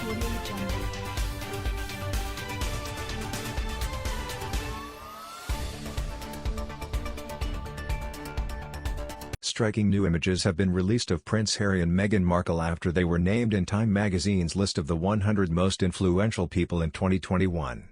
Audio Jungle. Striking new images have been released of Prince Harry and Meghan Markle after they were named in Time magazine's list of the 100 most influential people in 2021.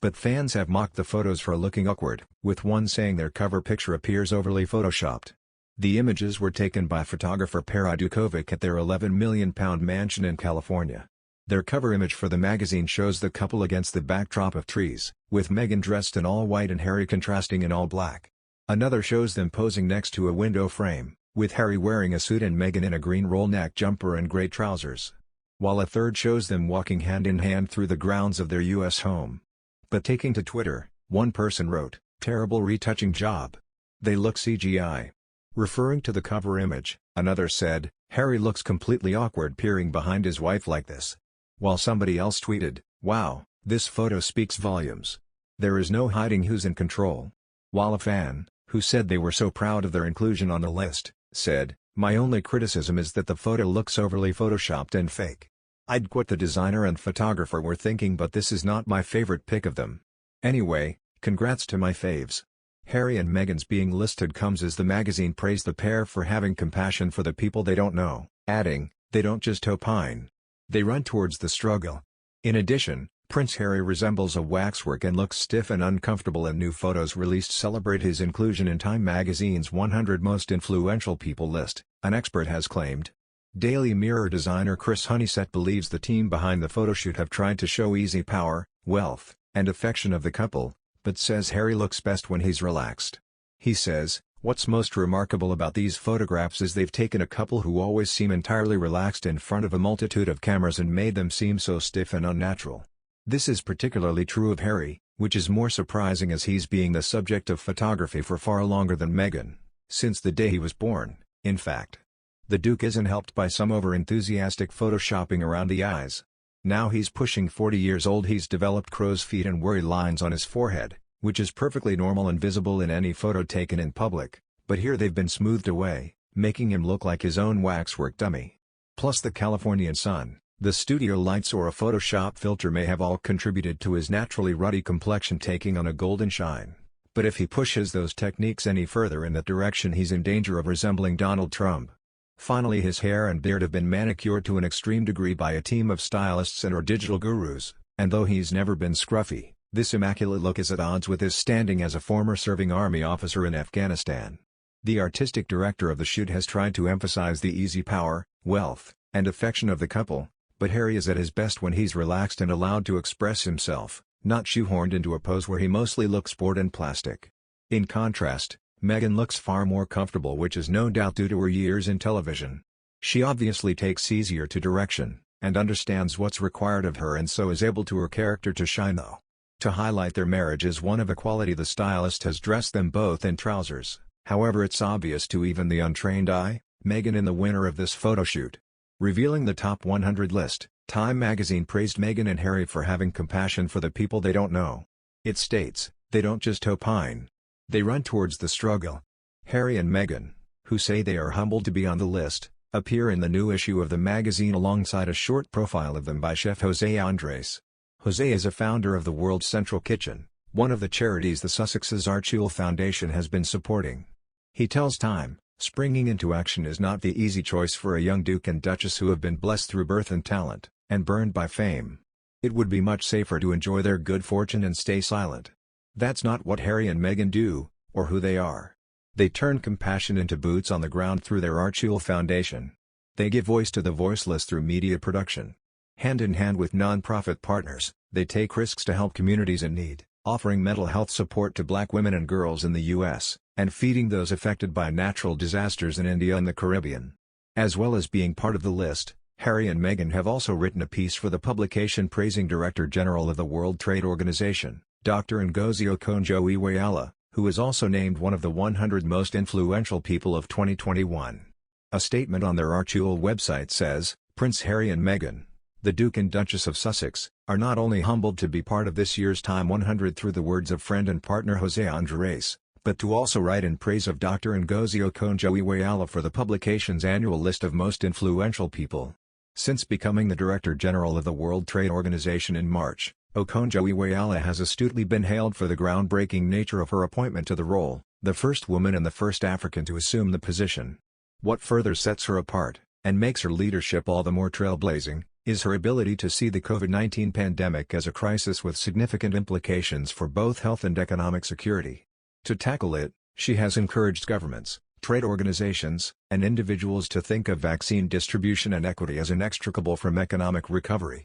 But fans have mocked the photos for looking awkward, with one saying their cover picture appears overly photoshopped. The images were taken by photographer Pera Dukovic at their £11 million mansion in California. Their cover image for the magazine shows the couple against the backdrop of trees, with Meghan dressed in all white and Harry contrasting in all black. Another shows them posing next to a window frame, with Harry wearing a suit and Meghan in a green roll-neck jumper and grey trousers. While a third shows them walking hand-in-hand through the grounds of their U.S. home. But taking to Twitter, one person wrote, "Terrible retouching job. They look CGI." Referring to the cover image, another said, "Harry looks completely awkward peering behind his wife like this." While somebody else tweeted, "Wow, this photo speaks volumes. There is no hiding who's in control." While a fan, who said they were so proud of their inclusion on the list, said, "My only criticism is that the photo looks overly photoshopped and fake. I'd what the designer and photographer were thinking, but this is not my favorite pic of them. Anyway, congrats to my faves." Harry and Meghan's being listed comes as the magazine praised the pair for having compassion for the people they don't know, adding, "They don't just opine. They run towards the struggle." In addition, Prince Harry resembles a waxwork and looks stiff and uncomfortable in new photos released celebrate his inclusion in Time magazine's 100 most influential people list, an expert has claimed. Daily Mirror designer Chris Honeysett believes the team behind the photoshoot have tried to show easy power, wealth, and affection of the couple, but says Harry looks best when he's relaxed. He says, "What's most remarkable about these photographs is they've taken a couple who always seem entirely relaxed in front of a multitude of cameras and made them seem so stiff and unnatural. This is particularly true of Harry, which is more surprising as he's being the subject of photography for far longer than Meghan, since the day he was born, in fact. The Duke isn't helped by some over-enthusiastic photoshopping around the eyes. Now he's pushing 40 years old. He's developed crow's feet and worry lines on his forehead, which is perfectly normal and visible in any photo taken in public, but here they've been smoothed away, making him look like his own waxwork dummy. Plus the Californian sun, the studio lights or a Photoshop filter may have all contributed to his naturally ruddy complexion taking on a golden shine. But if he pushes those techniques any further in that direction, he's in danger of resembling Donald Trump. Finally, his hair and beard have been manicured to an extreme degree by a team of stylists and/or digital gurus, and though he's never been scruffy, this immaculate look is at odds with his standing as a former serving army officer in Afghanistan. The artistic director of the shoot has tried to emphasize the easy power, wealth, and affection of the couple, but Harry is at his best when he's relaxed and allowed to express himself, not shoehorned into a pose where he mostly looks bored and plastic. In contrast, Meghan looks far more comfortable, which is no doubt due to her years in television. She obviously takes easier to direction, and understands what's required of her, and so is able to her character to shine though. To highlight their marriage as one of equality, the stylist has dressed them both in trousers. However, it's obvious to even the untrained eye, Meghan in the winner of this photoshoot. Revealing the top 100 list, Time magazine praised Meghan and Harry for having compassion for the people they don't know. It states, "They don't just opine. They run towards the struggle." Harry and Meghan, who say they are humbled to be on the list, appear in the new issue of the magazine alongside a short profile of them by chef José Andrés. José is a founder of the World's Central Kitchen, one of the charities the Sussex's Archie Foundation has been supporting. He tells Time, springing into action is not the easy choice for a young Duke and Duchess who have been blessed through birth and talent, and burned by fame. It would be much safer to enjoy their good fortune and stay silent. That's not what Harry and Meghan do, or who they are. They turn compassion into boots on the ground through their Archie Foundation. They give voice to the voiceless through media production. Hand in hand with non-profit partners, they take risks to help communities in need, offering mental health support to Black women and girls in the U.S., and feeding those affected by natural disasters in India and the Caribbean. As well as being part of the list, Harry and Meghan have also written a piece for the publication praising Director General of the World Trade Organization, Dr. Ngozi Okonjo-Iweala, who is also named one of the 100 most influential people of 2021. A statement on their Archie website says, "Prince Harry and Meghan, the Duke and Duchess of Sussex, are not only humbled to be part of this year's Time 100 through the words of friend and partner José Andrés, but to also write in praise of Dr. Ngozi Okonjo-Iweala for the publication's annual list of most influential people. Since becoming the Director General of the World Trade Organization in March, Okonjo-Iweala has astutely been hailed for the groundbreaking nature of her appointment to the role, the first woman and the first African to assume the position. What further sets her apart, and makes her leadership all the more trailblazing, is her ability to see the COVID-19 pandemic as a crisis with significant implications for both health and economic security. To tackle it, she has encouraged governments, trade organizations, and individuals to think of vaccine distribution and equity as inextricable from economic recovery.